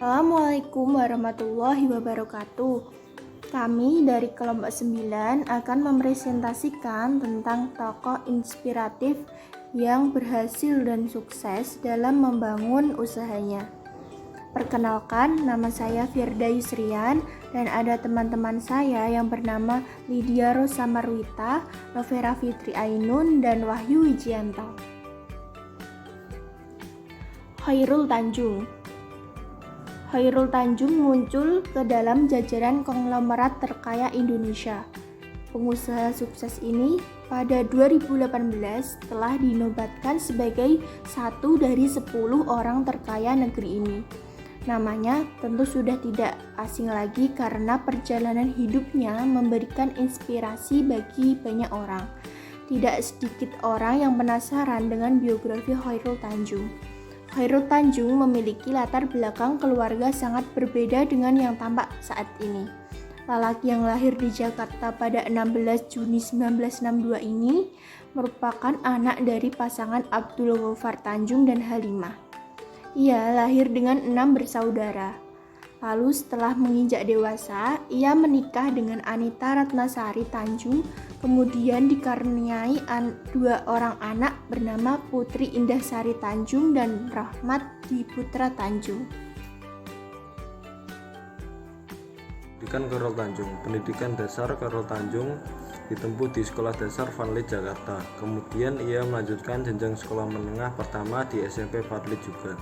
Assalamualaikum warahmatullahi wabarakatuh. Kami dari kelompok 9 akan mempresentasikan tentang tokoh inspiratif yang berhasil dan sukses dalam membangun usahanya. Perkenalkan, nama saya Firda Yusrian dan ada teman-teman saya yang bernama Lydia Rosa Marwita, Novera Fitri Ainun, dan Wahyu Wijianto. Khairul Tanjung muncul ke dalam jajaran konglomerat terkaya Indonesia. Pengusaha sukses ini pada 2018 telah dinobatkan sebagai satu dari 10 orang terkaya negeri ini. Namanya tentu sudah tidak asing lagi karena perjalanan hidupnya memberikan inspirasi bagi banyak orang. Tidak sedikit orang yang penasaran dengan biografi Khairul Tanjung. Khairul Tanjung memiliki latar belakang keluarga sangat berbeda dengan yang tampak saat ini. Lelaki yang lahir di Jakarta pada 16 Juni 1962 ini merupakan anak dari pasangan Abdul Ghaffar Tanjung dan Halimah. Ia lahir dengan 6 bersaudara. Lalu setelah menginjak dewasa, ia menikah dengan Anita Ratnasari Tanjung, kemudian dikaruniai 2 orang anak bernama Putri Indah Sari Tanjung dan Rahmat Dwi Putra Tanjung. Pendidikan Khairul Tanjung. Pendidikan dasar Khairul Tanjung ditempuh di Sekolah Dasar Vanlit Jakarta. Kemudian ia melanjutkan jenjang sekolah menengah pertama di SMP Vanlit juga.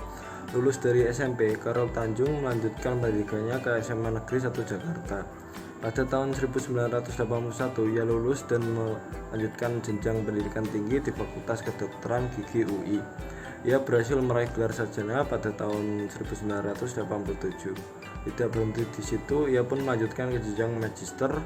Lulus dari SMP, Khairul Tanjung melanjutkan pendidikannya ke SMA Negeri 1 Jakarta. Pada tahun 1981 ia lulus dan melanjutkan jenjang pendidikan tinggi di Fakultas Kedokteran Gigi UI. Ia berhasil meraih gelar sarjana pada tahun 1987. Tidak berhenti di situ, ia pun melanjutkan ke jenjang magister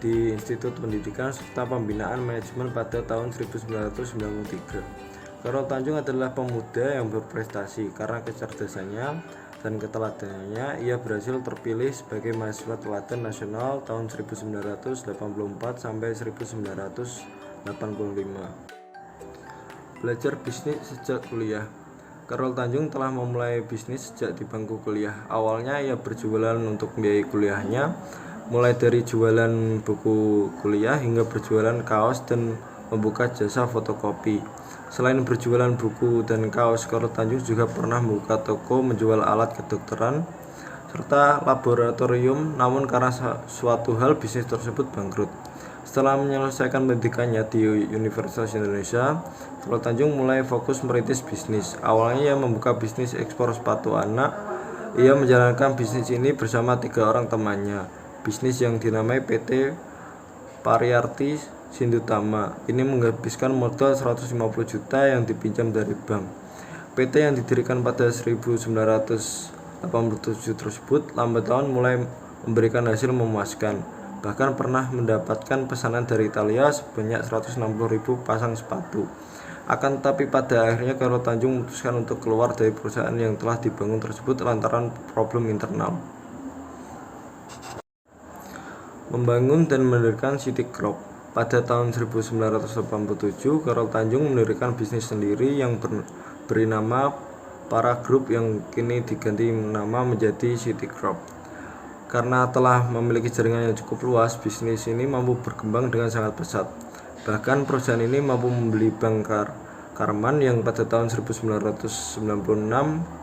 di Institut Pendidikan serta Pembinaan Manajemen pada tahun 1993. Khairul Tanjung adalah pemuda yang berprestasi karena kecerdasannya dan keteladanannya. Ia berhasil terpilih sebagai mahasiswa teladan nasional tahun 1984 sampai 1985. Belajar bisnis sejak kuliah. Khairul Tanjung telah memulai bisnis sejak di bangku kuliah. Awalnya ia berjualan untuk membiayai kuliahnya, mulai dari jualan buku kuliah hingga berjualan kaos dan membuka jasa fotokopi. Selain berjualan buku dan kaos, Khairul Tanjung juga pernah membuka toko menjual alat kedokteran serta laboratorium, namun karena suatu hal bisnis tersebut bangkrut. Setelah menyelesaikan pendidikannya di Universitas Indonesia, Khairul Tanjung mulai fokus merintis bisnis. Awalnya ia membuka bisnis ekspor sepatu anak. Ia menjalankan bisnis ini bersama 3 orang temannya. Bisnis yang dinamai PT Pariarti Sindutama ini menghabiskan modal 150 juta yang dipinjam dari bank. PT yang didirikan pada 1987 tersebut lambat laun mulai memberikan hasil memuaskan. Bahkan pernah mendapatkan pesanan dari Italia sebanyak 160.000 pasang sepatu. Akan tetapi pada akhirnya Khairul Tanjung memutuskan untuk keluar dari perusahaan yang telah dibangun tersebut lantaran problem internal. Membangun dan mendirikan City Group. Pada tahun 1987, Khairul Tanjung mendirikan bisnis sendiri yang beri nama Para Group yang kini diganti nama menjadi City Group. Karena telah memiliki jaringan yang cukup luas, bisnis ini mampu berkembang dengan sangat pesat. Bahkan perusahaan ini mampu membeli Bank Karman yang pada tahun 1996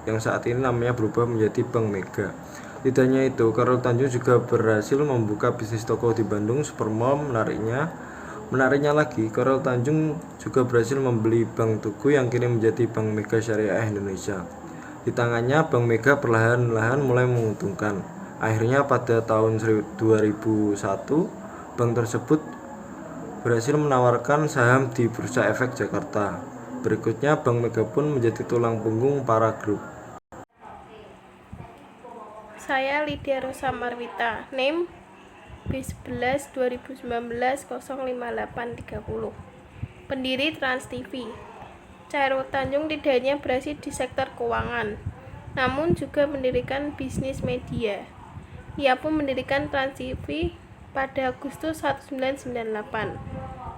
yang saat ini namanya berubah menjadi Bank Mega. Tidak hanya itu, Khairul Tanjung juga berhasil membuka bisnis toko di Bandung, Supermall. Menariknya lagi, Khairul Tanjung juga berhasil membeli Bank Tugu yang kini menjadi Bank Mega Syariah Indonesia. Di tangannya, Bank Mega perlahan-lahan mulai menguntungkan. Akhirnya pada tahun 2001, bank tersebut berhasil menawarkan saham di Bursa Efek Jakarta. Berikutnya, Bank Mega pun menjadi tulang punggung Para Group. Saya Lydia Rosa Marwita, NIM B11 2019 05830. Pendiri Trans TV. Khairul Tanjung tidak hanya berhasil di sektor keuangan, namun juga mendirikan bisnis media. Ia pun mendirikan Trans TV pada Agustus 1998.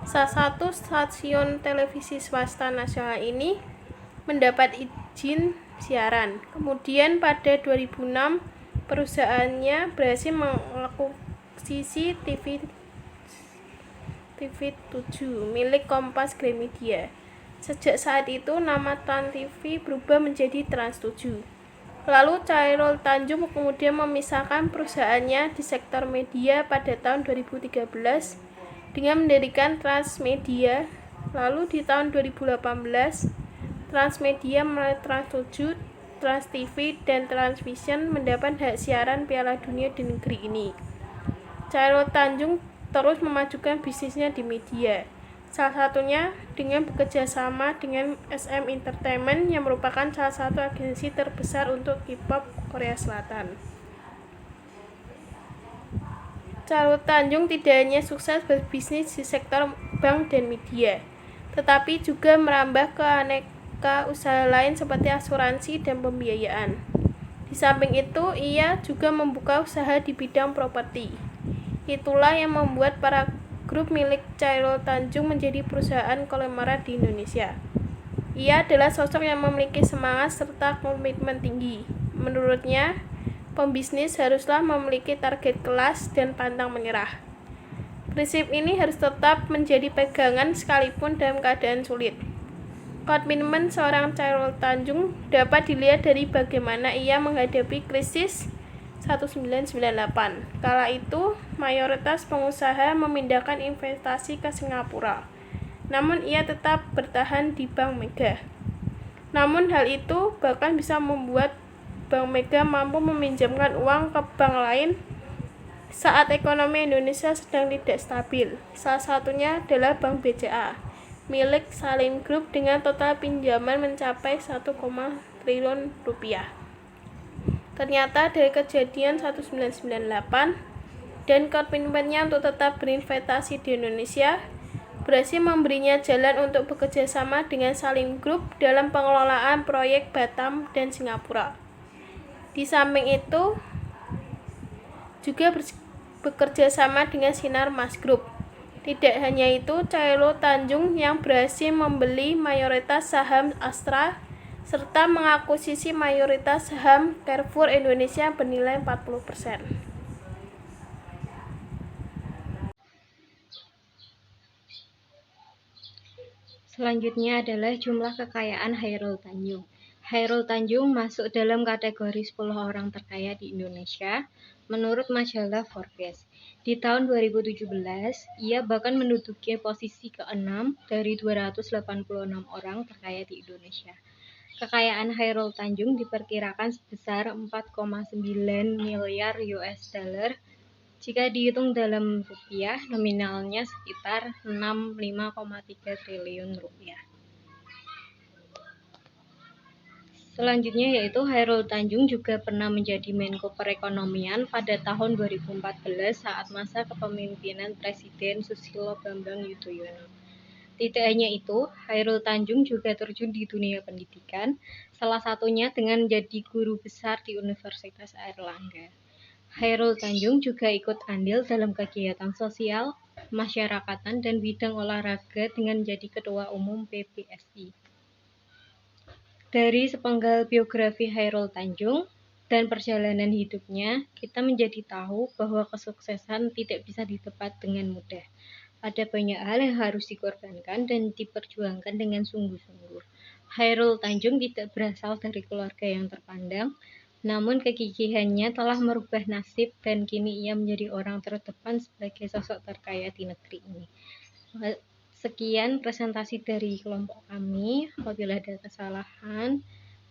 Salah satu stasiun televisi swasta nasional ini mendapat izin siaran. Kemudian pada 2006 perusahaannya berhasil mengakuisisi TV7 milik Kompas Gramedia. Sejak saat itu nama Trans TV berubah menjadi Trans 7. Lalu Chairul Tanjung kemudian memisahkan perusahaannya di sektor media pada tahun 2013 dengan mendirikan Transmedia. Lalu di tahun 2018 Transmedia melalui Trans 7, Trans TV, dan Transvision mendapat hak siaran Piala Dunia di negeri ini. Chairul Tanjung terus memajukan bisnisnya di media. Salah satunya dengan bekerja sama dengan SM Entertainment yang merupakan salah satu agensi terbesar untuk K-pop Korea Selatan. Chairul Tanjung tidak hanya sukses berbisnis di sektor bank dan media, tetapi juga merambah ke aneka usaha lain seperti asuransi dan pembiayaan. Di samping itu, ia juga membuka usaha di bidang properti. Itulah yang membuat para grup milik Chairul Tanjung menjadi perusahaan konglomerat di Indonesia. Ia adalah sosok yang memiliki semangat serta komitmen tinggi. Menurutnya, pembisnis haruslah memiliki target kelas dan pantang menyerah. Prinsip ini harus tetap menjadi pegangan sekalipun dalam keadaan sulit. Komitmen seorang Chairul Tanjung dapat dilihat dari bagaimana ia menghadapi krisis 1998. Kala itu, mayoritas pengusaha memindahkan investasi ke Singapura. Namun ia tetap bertahan di Bank Mega. Namun hal itu bahkan bisa membuat Bank Mega mampu meminjamkan uang ke bank lain saat ekonomi Indonesia sedang tidak stabil. Salah satunya adalah Bank BCA milik Salim Group dengan total pinjaman mencapai 1, triliun rupiah. Ternyata dari kejadian 1998 dan komitmennya untuk tetap berinvestasi di Indonesia berhasil memberinya jalan untuk bekerja sama dengan Salim Group dalam pengelolaan proyek Batam dan Singapura. Di samping itu juga bekerja sama dengan Sinar Mas Group. Tidak hanya itu, Chairul Tanjung yang berhasil membeli mayoritas saham Astra serta mengakuisisi mayoritas saham Carrefour Indonesia bernilai 40%. Selanjutnya adalah jumlah kekayaan Chairul Tanjung. Chairul Tanjung masuk dalam kategori 10 orang terkaya di Indonesia menurut majalah Forbes. Di tahun 2017, ia bahkan menduduki posisi ke-6 dari 286 orang terkaya di Indonesia. Kekayaan Chairul Tanjung diperkirakan sebesar 4,9 miliar US dollar. Jika dihitung dalam rupiah, nominalnya sekitar 65,3 triliun rupiah. Selanjutnya yaitu Chairul Tanjung juga pernah menjadi Menko Perekonomian pada tahun 2014 saat masa kepemimpinan Presiden Susilo Bambang Yudhoyono. Tidak hanya itu, Chairul Tanjung juga terjun di dunia pendidikan, salah satunya dengan menjadi guru besar di Universitas Airlangga. Chairul Tanjung juga ikut andil dalam kegiatan sosial, masyarakatan, dan bidang olahraga dengan menjadi Ketua Umum PBSI. Dari sepenggal biografi Chairul Tanjung dan perjalanan hidupnya, kita menjadi tahu bahwa kesuksesan tidak bisa didapat dengan mudah. Ada banyak hal yang harus dikorbankan dan diperjuangkan dengan sungguh-sungguh. Chairul Tanjung tidak berasal dari keluarga yang terpandang, namun kegigihannya telah merubah nasib dan kini ia menjadi orang terdepan sebagai sosok terkaya di negeri ini. Sekian presentasi dari kelompok kami. Apabila ada kesalahan,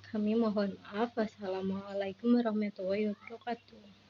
kami mohon maaf. Wassalamualaikum warahmatullahi wabarakatuh.